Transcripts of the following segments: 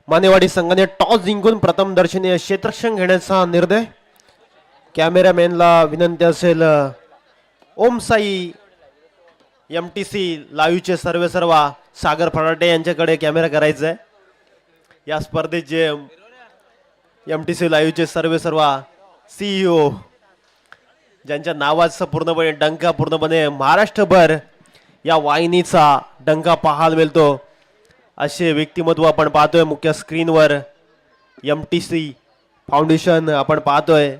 मानेवाडी संघाने टॉस जिंकून प्रथम दर्शनीय क्षेत्ररक्षण घेण्याचा निर्णय. कॅमेरामॅनला विनंती असेल ओम साई MTC लाईव्हचे सर्वेसर्वा सागर फराटे यांच्याकडे कॅमेरा करायचा आहे. या स्पर्धेचे MTC लाईव्हचे सर्वेसर्वा CEO ज्यांच्या नावाचा पूर्णपणे डंका पूर्णपणे महाराष्ट्रभर या वाहिनीचा डंका पाहायला मिळतो असे व्यक्तिमत्व आपण पाहतोय मुख्य स्क्रीनवर. MTC फाउंडेशन आपण पाहतोय.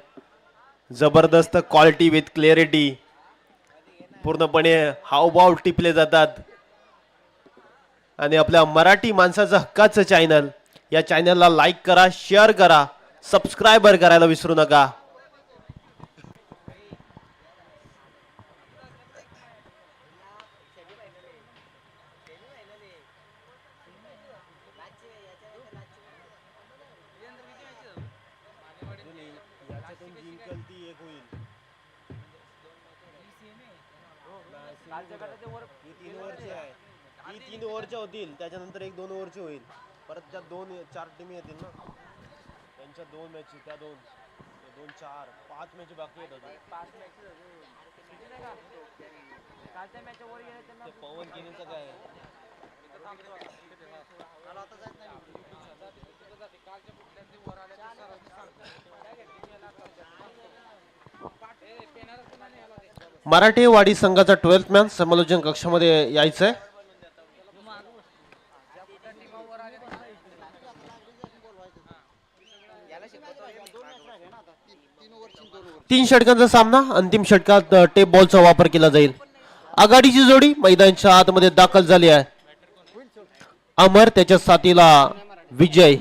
जबरदस्त क्वालिटी विथ क्लिअरिटी. पूर्णपणे हावभाव टिपले जातात आणि आपल्या मराठी माणसाचं हक्काचं चॅनल. या चॅनलला लाईक करा, शेअर करा, सबस्क्राईबर करायला विसरू नका. ही 3 ओव्हरच्या होतील, त्याच्यानंतर 1-2 ओव्हरची होईल. परत त्या 2-4 टीम येतील ना, त्यांच्या 2 मॅच, त्या 2-4-5 मॅच बाकी आहेत अजून. ते पवन किनीचं काय मराठीवाडी संघाचा 12th मॅन समालोचन कक्षामध्ये यायचंय. तीन षटकांचा सामना. अंतिम षटकात टेप बॉलचा वापर केला जाईल. आघाडीची जोडी मैदानाच्या आतमध्ये दाखल झाली आहे. अमर त्याच्या साथीला विजय.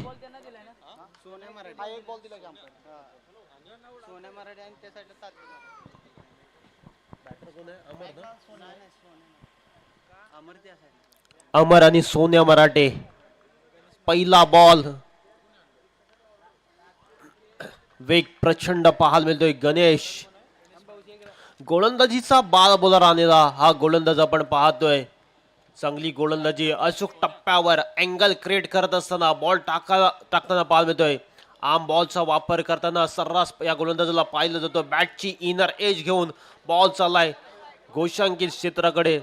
अमर आणि सोन्या मराठे. पहिला बॉल. वेग प्रचंड पाहायला मिळतोय. गणेश गोलंदाजीचा बाल बॉलर आलेला हा गोलंदाज आपण पाहतोय. चांगली गोलंदाजी अचूक टप्प्यावर अँगल क्रिएट करत असताना बॉल टाकताना पाहायला मिळतोय. आम बॉलचा वापर करताना सर्रास या गोलंदाजाला पाहिलं जातो. बॅटची इनर एज घेऊन बॉल चाललाय घोषांकित क्षेत्राकडे,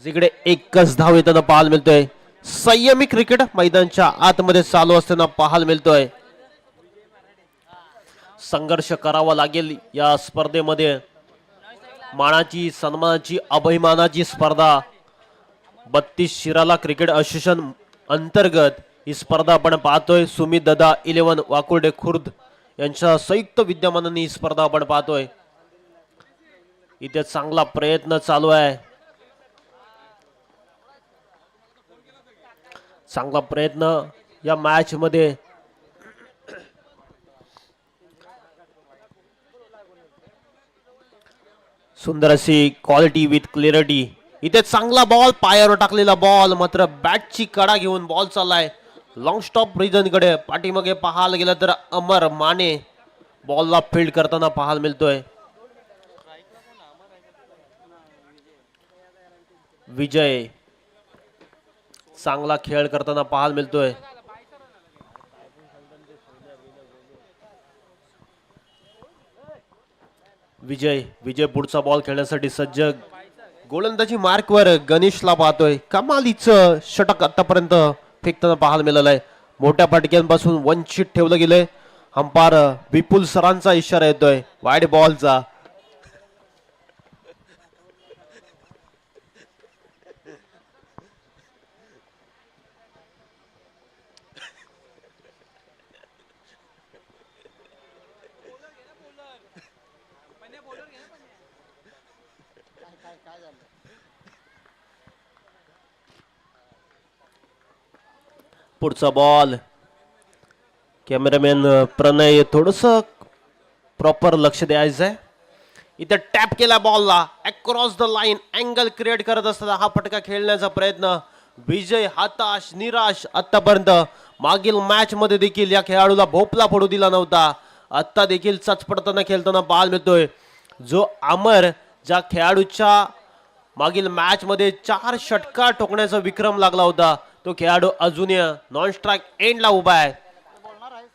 जिकडे एकच धाव येताना पाहायला मिळतोय. संयमी क्रिकेट मैदानाच्या आतमध्ये चालू असताना पाहायला मिळतोय. संघर्ष करावा लागेल या स्पर्धेमध्ये. मानाची, सन्मानाची, अभिमानाची स्पर्धा. 32 शिराला क्रिकेट असोसिएशन अंतर्गत ही स्पर्धा आपण पाहतोय. सुमित दादा 11 वाकुर्डे खुर्द यांच्या संयुक्त विद्यमानाने ही स्पर्धा आपण पाहतोय. इथे चांगला प्रयत्न चालू आहे. चांगला प्रयत्न या मॅच मध्ये. सुंदर अशी क्वालिटी विथ क्लिअरिटी. इथे चांगला बॉल, पायावर टाकलेला बॉल, मात्र बॅटची कडा घेऊन बॉल चाललाय लॉंग स्टॉप रिजन कडे. पाठीमागे पाहायला गेलं तर अमर माने बॉलला फील्ड करताना पाहायला मिळतोय. विजय चांगला खेळ करताना पाहायला मिळतोय. विजय पुढचा बॉल खेळण्यासाठी सज्ज. गोलंदाजी मार्कवर गणेशला पाहतोय. कमालीचं षटक आतापर्यंत फेकताना पाहायला मिळालं आहे. मोठ्या फटक्यांपासून वंचित ठेवलं गेलंय. अंपायर विपुल सरांचा इशारा येतोय वाईड बॉलचा. पुढचा बॉल. कॅमेरामॅन प्रणय थोडस प्रॉपर लक्ष द्यायचंय. इथे टॅप केला बॉलला across the line. Angle create करत असताना हा फटका खेळण्याचा प्रयत्न. विजय हताश, निराश. आतापर्यंत मागील मॅच मध्ये देखील या खेळाडूला भोपला पडू दिला नव्हता. आता देखील चचपडताना खेळताना पाहायला मिळतोय. जो अमर ज्या खेळाडूच्या मागील मॅच मध्ये 4 षटकार ठोकण्याचा विक्रम लागला होता. तो खेळाडू अजूनही नॉन स्ट्राइक एंडला उभा आहे.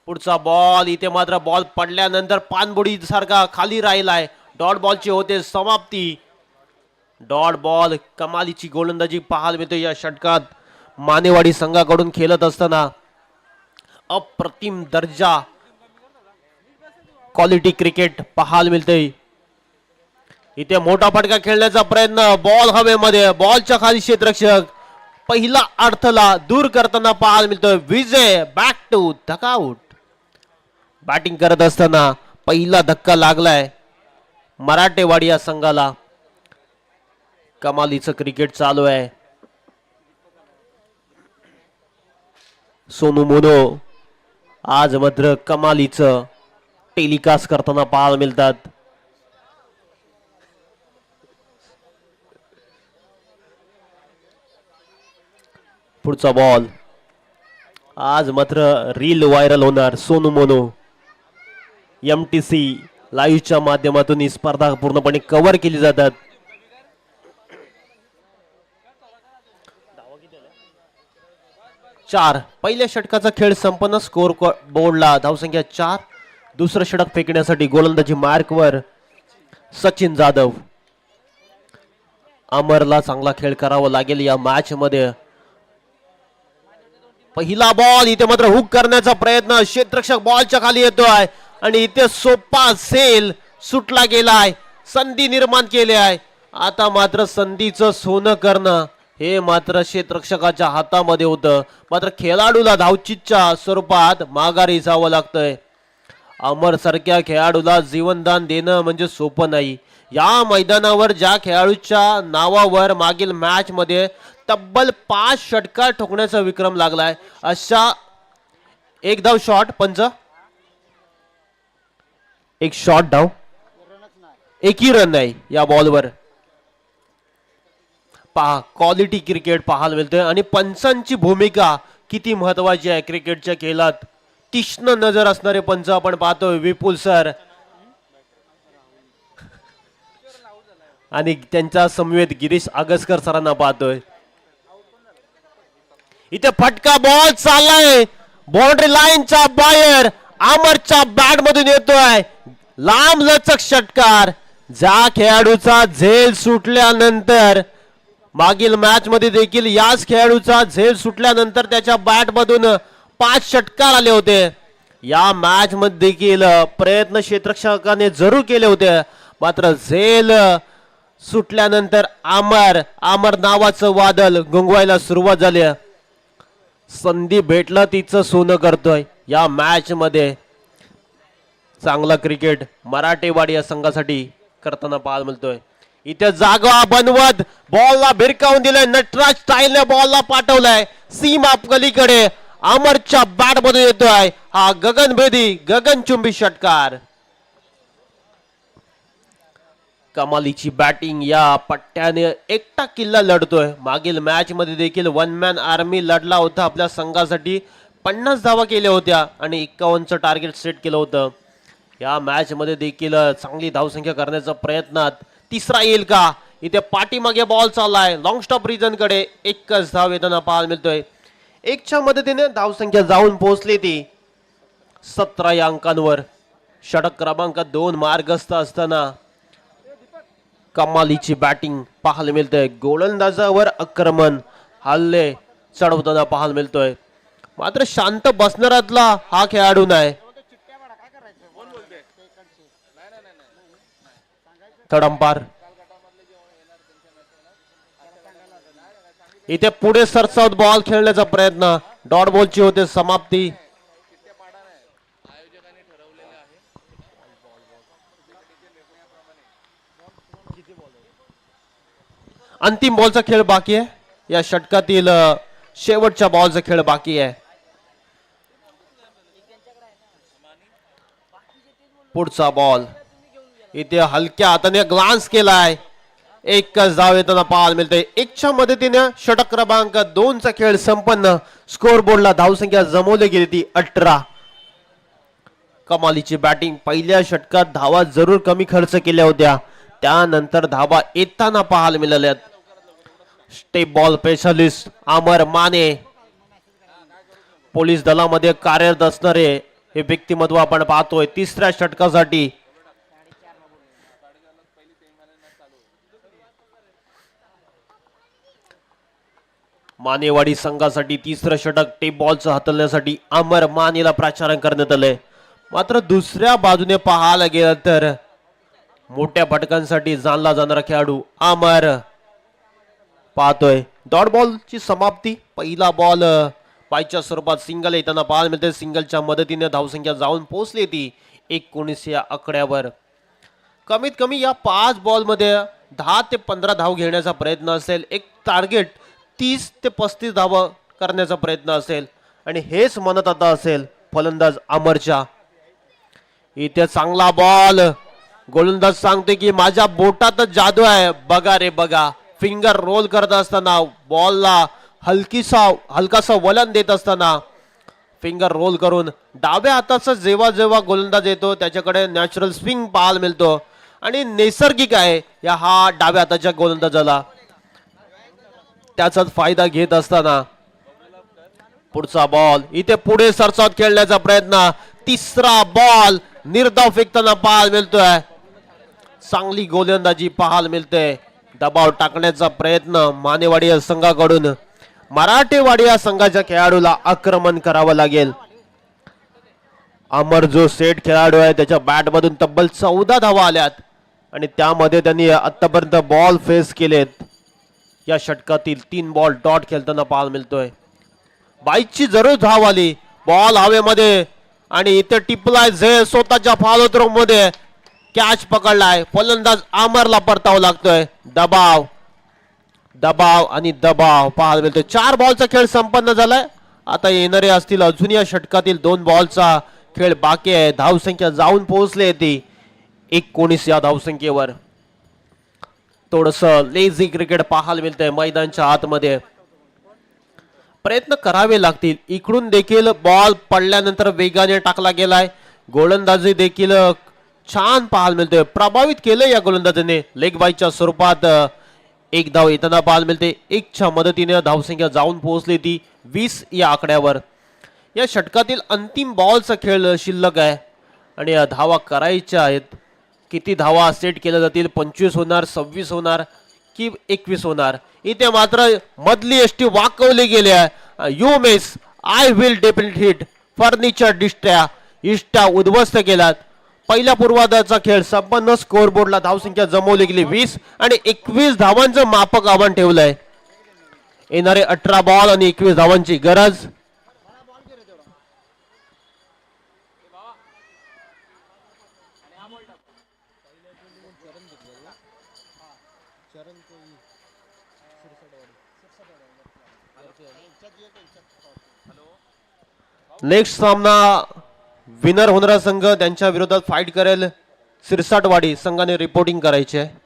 पुढचा बॉल इथे मात्र बॉल पडल्यानंतर पानबुडी सारखा खाली राहिलाय. डॉट बॉलची होते समाप्ती. डॉट बॉल कमालीची गोलंदाजी पाहायला मिळते या षटकात. मानेवाडी संघाकडून खेळत असताना अप्रतिम दर्जा क्वालिटी क्रिकेट पाहायला मिळते. इथे मोठा फटका खेळण्याचा प्रयत्न. बॉल हवेमध्ये. बॉलच्या खाली क्षेत्ररक्षक पहिला अडथळा दूर करताना पाहायला मिळतोय. विजय बॅक टू धकाउट. बॅटिंग करत असताना पहिला धक्का लागलाय मराठेवाडी या संघाला. कमालीचं क्रिकेट चालू आहे. सोनू मोनो आज मात्र कमालीचं टेलिकास्ट करताना पाहायला मिळतात. पुढचा बॉल आज मात्र रील व्हायरल होणार. सोनू मोनो MTC लाईव्हच्या माध्यमातून ही स्पर्धा पूर्णपणे कव्हर केली जातात. चार पहिल्या षटकाचा खेळ संपन्न. स्कोर बोर्डला धावसंख्या 4. दुसरं षटक फेकण्यासाठी गोलंदाजी मार्कवर सचिन जाधव. अमरला चांगला खेळ करावा लागेल या मॅच मध्ये. पहिला बॉल इथे मात्र हुक करण्याचा प्रयत्न. क्षेत्ररक्षक बॉलच्या खाली येतोय आणि इथे सोपा सेल सुटला गेलाय. संधी निर्माण केली आहे. आता मात्र संधीचं सोनं करणं हे मात्र क्षेत्ररक्षकाच्या हातामध्ये होतं. मात्र खेळाडूला धावचीच्या स्वरूपात माघारी जावं लागतंय. अमर सारख्या खेळाडूला जीवनदान देणं म्हणजे सोपं नाही. या मैदानावर ज्या खेळाडूच्या नावावर मागील मॅच मध्ये तब्बल 5 षटकार ठोकण्याचा विक्रम लागलाय अशा एक धाव शॉट पंच एक शॉट धाव एकही रन नाही या बॉलवर. पहा क्वालिटी क्रिकेट पाहायला मिळतंय आणि पंचांची भूमिका किती महत्वाची आहे क्रिकेटच्या खेळात. तीक्ष्ण नजर असणारे पंच आपण पाहतोय. विपुल सर आणि त्यांच्या समवेत गिरीश आगसकर सरांना पाहतोय. इथे फटका बॉल चाललाय बाउंड्री लाईनच्या बाहेर. अमरच्या बॅट मधून येतोय लांब लचक षटकार. ज्या खेळाडूचा झेल सुटल्यानंतर मागील मॅच मध्ये देखील याच खेळाडूचा झेल सुटल्यानंतर त्याच्या बॅट मधून 5 षटकार आले होते. या मॅच मध्ये देखील प्रयत्न क्षेत्ररक्षकाने जरूर केले होते. मात्र झेल सुटल्यानंतर आमर नावाचं वादळ गुंगवायला सुरुवात झाली. संधी भेटलं तिचं सोनं करतोय या मॅच मध्ये. चांगला क्रिकेट मराठेवाडी या संघासाठी करताना पाहायला मिळतोय. इथे जागा बनवत बॉलला भिरकावून दिलंय. नटराज स्टाईलने बॉलला पाठवलाय सीमा पलीकडे. अमरच्या बॅट मध्ये येतोय हा गगनभेदी गगनचुंबी षटकार. कमालीची बॅटिंग. या पट्ट्याने एकटा किल्ला लढतोय. मागील मॅच मध्ये देखील 1 मॅन आर्मी लढला होता आपल्या संघासाठी. 50 धावा केल्या होत्या आणि 51चं टार्गेट सेट केलं होतं. या मॅच मध्ये देखील चांगली धावसंख्या करण्याचा प्रयत्नात तिसरा येईल का. इथे पाठीमागे बॉल चाललाय लॉंग स्टॉप रिजन कडे. एकच धाव येताना पाहायला मिळतोय. 1च्या मदतीने धावसंख्या जाऊन पोहोचली ती 17 या अंकांवर. षटक क्रमांक 2 मार्गस्थ असताना कमालीची बॅटिंग पाहायला मिळतंय. गोलंदाजावर आक्रमण हल्ले चढवताना पाहायला मिळतोय. मात्र शांत बसणारातला हा खेळाडू नाही. तडंपार इथे पुढे सरसावत बॉल खेळण्याचा प्रयत्न. डॉट बॉलची होते समाप्ती. अंतिम बॉलचा खेळ बाकी आहे. या षटकातील शेवटच्या बॉलचा खेळ बाकी आहे. पुढचा बॉल इथे हलक्या हाताने ग्लान्स केलाय. एकच धाव येताना पाहायला मिळते. 1च्या मदतीने षटक क्रमांक 2चा खेळ संपन्न. स्कोर बोर्डला धावसंख्या जमवली गेली ती 18. कमालीची बॅटिंग. पहिल्या षटकात धावा जरूर कमी खर्च केल्या होत्या. त्यानंतर धावा येताना पाहायला मिळाल्यात. स्टेप बॉल स्पेशलिस्ट अमर माने, पोलीस दलामध्ये कार्यरत असणारे हे व्यक्तिमत्व आपण पाहतोय तिसऱ्या षटकासाठी. मानेवाडी संघासाठी तिसरं षटक टेप बॉलचं हाताळण्यासाठी अमर मानेला प्राचारण करण्यात आलंय. मात्र दुसऱ्या बाजूने पाहायला गेलं तर मोठ्या फटकांसाठी जाणला जाणारा खेळाडू अमर पाहतोय. डॉट बॉलची समाप्ती. पहिला बॉल पायच्या स्वरूपात सिंगल येताना पाहायला मिळते. सिंगलच्या मदतीने धावसंख्या जाऊन पोहोचली ती 19 या आकड्यावर. कमीत कमी या 5 बॉलमध्ये 10 ते 15 धाव घेण्याचा प्रयत्न असेल. एक टार्गेट 30 ते 35 धाव करण्याचा प्रयत्न असेल आणि हेच म्हणत आता असेल फलंदाज अमरच्या. इथे चांगला बॉल. गोलंदाज सांगते की माझ्या बोटातच जादू आहे. बघा रे बघा. फिंगर रोल करत असताना बॉलला हलकासा वलन देत असताना फिंगर रोल करून डाव्या हाताचा जेव्हा जेव्हा गोलंदाज येतो त्याच्याकडे नॅचरल स्विंग पाहायला मिळतो आणि नैसर्गिक आहे या हा डाव्या हाताच्या गोलंदाजाला. त्याचाच फायदा घेत असताना पुढचा बॉल. इथे पुढे सरसावत खेळण्याचा प्रयत्न. तिसरा बॉल निर्धाव फेकताना पाहायला मिळतोय. चांगली गोलंदाजी पाहायला मिळते. दबाव टाकण्याचा प्रयत्न मानेवाडी या संघाकडून. मराठेवाडी या संघाच्या खेळाडूला आक्रमण करावं लागेल. अमर जो सेट खेळाडू आहे त्याच्या बॅट मधून तब्बल 14 धावा आल्यात आणि त्यामध्ये त्यांनी आतापर्यंत बॉल फेस केलेत. या षटकातील 3 बॉल डॉट खेळताना पाहायला मिळतोय. 22ची जरूर धाव आली. बॉल हवेमध्ये आणि इथे टिपलाय जे स्वतःच्या फॉलो थ्रो मध्ये कॅच पकडलाय. फलंदाज अमरला परतावा लागतोय. दबाव दबाव आणि दबाव पाहायला मिळतोय. 4 बॉलचा खेळ संपन्न झालाय. आता येणारे असतील अजून या षटकातील 2 बॉलचा खेळ बाकी आहे. धावसंख्या जाऊन पोहोचली ती 19 या धावसंख्येवर. थोडस लेझी क्रिकेट पाहायला मिळतंय मैदानच्या आतमध्ये. प्रयत्न करावे लागतील. इकडून देखील बॉल पडल्यानंतर वेगाने टाकला गेलाय. गोलंदाजी देखील छान पाहायला मिळतोय. प्रभावित केलं या गोलंदाजीने. लेग बायच्या स्वरूपात एक धाव येताना पाहायला मिळते. 1च्या मदतीने धावसंख्या जाऊन पोहोचली ती 20 या आकड्यावर. या षटकातील अंतिम बॉलचा खेळ शिल्लक आहे आणि या धावा करायच्या आहेत. किती धावा सेट केल्या जातील? 25 होणार, 26 होणार की 21 होणार? इथे मात्र मधली एसटी वाकवली गेली आहे. You miss, I will definitely hit. Furniture डिस्ट्र्या इष्टा उद्ध्वस्त केलात. पहिल्या पूर्वार्धाचा खेळ संपन्न. स्कोर बोर्डला धावसंख्या जमवली गेली 20 आणि 21 धावांचं मापक आव्हान ठेवलंय. येणारे 18 बॉल आणि 21 धावांची गरज. नेक्स्ट सामना विनर होणारा संघ त्यांच्या विरोधात फाईट करेल. सिरसाटवाडी संघाने रिपोर्टिंग करायचे आहे.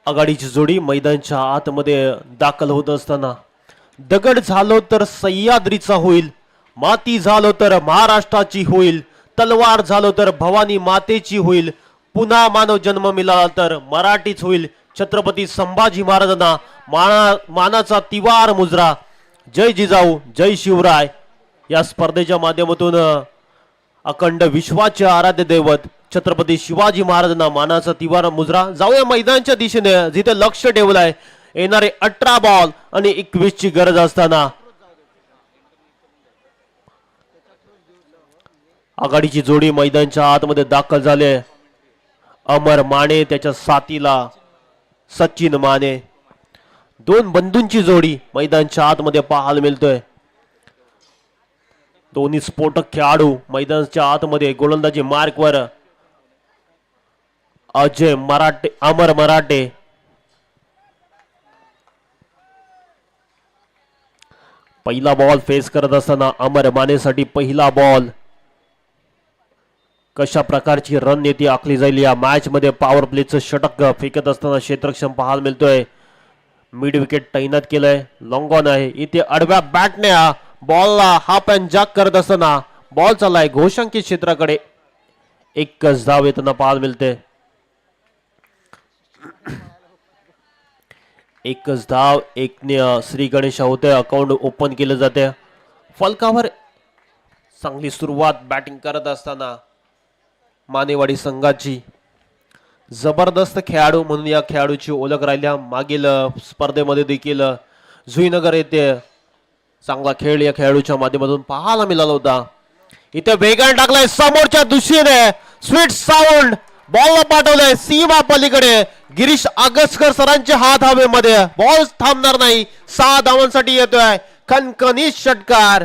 आघाडीची जोडी मैदानच्या आतमध्ये दाखल होत असताना दगड झालो तर सह्याद्रीचा होईल, माती झालो तर महाराष्ट्राची होईल, तलवार झालो तर भवानी मातेची होईल, पुन्हा मानव जन्म मिळाला तर मराठीच होईल. छत्रपती संभाजी महाराजांना मानाचा तिवार मुजरा. जय जिजाऊ जय शिवराय. या स्पर्धेच्या माध्यमातून अखंड विश्वाचे आराध्य दैवत छत्रपती शिवाजी महाराजांना मानाचा तिवार मुजरा. जाऊया मैदानाच्या दिशेने जिथे लक्ष ठेवलंय. येणारे 18 बॉल आणि 21 ची गरज असताना आघाडीची जोडी मैदानाच्या आतमध्ये दाखल झाले. अमर माने त्याच्या साथीला सचिन माने, दोन बंधूंची जोडी मैदानाच्या आतमध्ये पाहायला मिळतोय. दोन्ही स्फोटक खेळाडू मैदानाच्या आतमध्ये गोलंदाजी मार्कवर अजय मराठे, अमर मराठे. पहिला बॉल फेस करत असताना अमर मानेसाठी पहिला बॉल. कशा प्रकारची रणनीती आखली जाईल या मॅच मध्ये. पॉवर प्लेचं षटक फेकत असताना क्षेत्ररक्षण पाहायला मिळतोय. मिड विकेट तैनात केलंय. लॉंग ऑन आहे इथे. आडव्या बॅटने बॉलला हाफ अँड जॅक करत असताना बॉल चाललाय घोषांकित क्षेत्राकडे. एकच धाव येताना पाहायला मिळते. एकच धाव. एकने श्री गणेश होते अकाउंट ओपन केलं जाते. फलकावर चांगली सुरुवात बॅटिंग करत असताना मानेवाडी संघाची. जबरदस्त खेळाडू म्हणून या खेळाडूची ओळख राहिल्या. मागील स्पर्धेमध्ये देखील जुईनगर येथे चांगला खेळ या खेळाडूच्या माध्यमातून पाहायला मिळाला होता. इथे वेगाने टाकलाय समोरच्या दिशेने. स्वीट साऊंड बॉल पाठवलाय सीमा पलीकडे. गिरीश आगसकर सरांचे हात हवेमध्ये. बॉल थांबणार नाही. 6 धावांसाठी येतोय खणखणीत षटकार.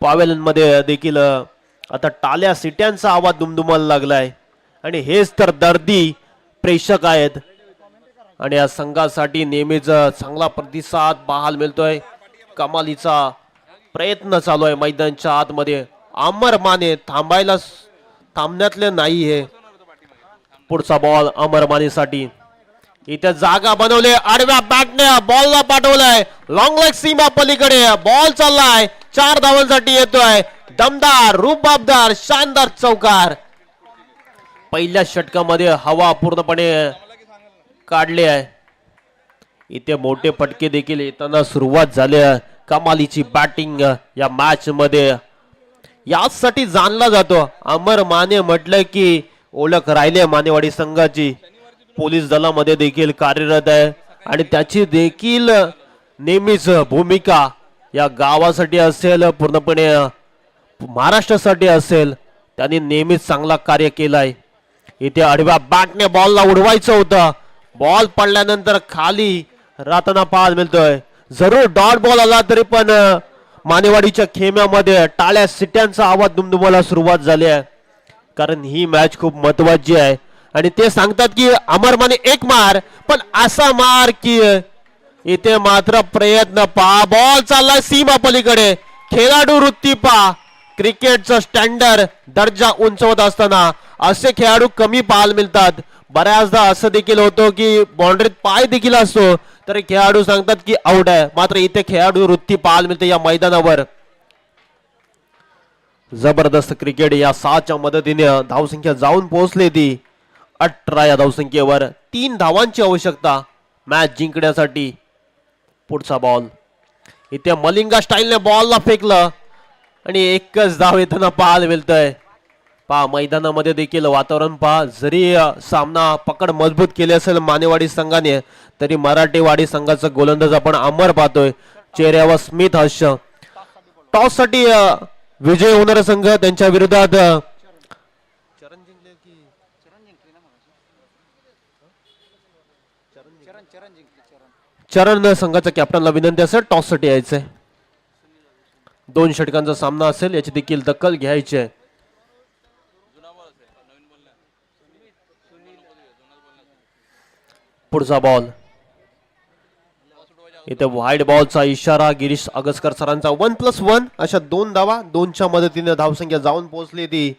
पॅव्हेलियन मध्ये देखील आता टाल्या सिट्यांचा आवाज दुमदुमाला लागलाय आणि हेच तर दर्दी प्रेक्षक आहेत. आणि या संघासाठी नेहमीच चांगला प्रतिसाद पाहायला मिळतोय. कमालीचा प्रयत्न चालू आहे मैदानाच्या आतमध्ये. अमर माने थांबण्यातले नाही हे. पुढचा बॉल अमर मानेसाठी. इथे जागा बनवले. आडव्या बॅटने बॉलला पाठवलाय लॉंग लेग सीमा पलीकडे. बॉल चाललाय 4 धावांसाठी येतोय. दमदार रुबाबदार शानदार चौकार. पहिल्या षटकामध्ये हवा पूर्णपणे काढली आहे. इथे मोठे फटके देखील येताना सुरुवात झाली. कमालीची बॅटिंग या मॅच मध्ये यासाठी जाणला जातो. अमर माने म्हटलं की ओळख राहिली मानेवाडी संघाची. पोलीस दलामध्ये देखील कार्यरत आहे आणि त्याची देखील नेहमीच भूमिका या गावासाठी असेल पूर्णपणे महाराष्ट्रासाठी असेल. त्यांनी नेहमीच चांगला कार्य केलाय. इथे आडव्या बॅटने बॉलला उडवायचं होतं. बॉल पडल्यानंतर खाली राहताना पाहायला मिळतोय. जरूर डॉट बॉल आला तरी पण मानेवाडीच्या खेम्यामध्ये टाळ्या सिट्यांचा आवाज दुमदुमाला सुरुवात झाली आहे. कारण ही मॅच खूप महत्वाची आहे आणि ते सांगतात की अमर माने एक मार पण असा मार की इथे मात्र प्रयत्न पहा. बॉल चाललाय सीमा पलीकडे. खेळाडू वृत्ती पहा. क्रिकेटचा स्टँडर्ड दर्जा उंचवत असताना असे खेळाडू कमी पाहायला मिळतात. बऱ्याचदा असं देखील होतं की बाउंड्रीत पाय देखील असतो तरी खेळाडू सांगतात की आउट आहे. मात्र इथे खेळाडू वृत्ती पाहायला मिळते या मैदानावर. जबरदस्त क्रिकेट. या 6च्या मदतीने धावसंख्या जाऊन पोहोचली ती 18 या धावसंख्येवर. 3 धावांची आवश्यकता मॅच जिंकण्यासाठी. पुढचा बॉल. इथे मलिंगा स्टाईलने बॉलला फेकलं आणि एकच धाव येताना पाहायला मिळतंय. पहा मैदानामध्ये देखील वातावरण पहा. जरी सामना पकड मजबूत केली असेल मानेवाडी संघाने तरी मराठेवाडी संघाचा गोलंदाज आपण अमर पाहतोय. चेहऱ्यावर स्मित हास्य. टॉस साठी विजय होणारा संघ त्यांच्या विरोधात चरण संघाच्या कॅप्टनला विनंती असेल टॉस साठी यायचंय. 2 षटकांचा सामना असेल याची देखील दखल घ्यायची आहे. पुढचा बॉल. इथे वाईड बॉलचा इशारा. गिरीश आगसकर सरांचा 1+1 अशा 2 धावा. 2च्या मदतीने धावसंख्या जाऊन पोहोचली ती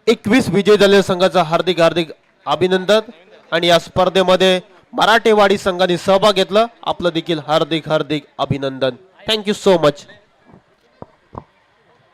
21. विजय झालेल्या संघाचा हार्दिक हार्दिक अभिनंदन. आणि या स्पर्धेमध्ये मराठेवाडी संघाने सहभाग घेतला. आपलं देखील हार्दिक हार्दिक अभिनंदन. Thank you so much.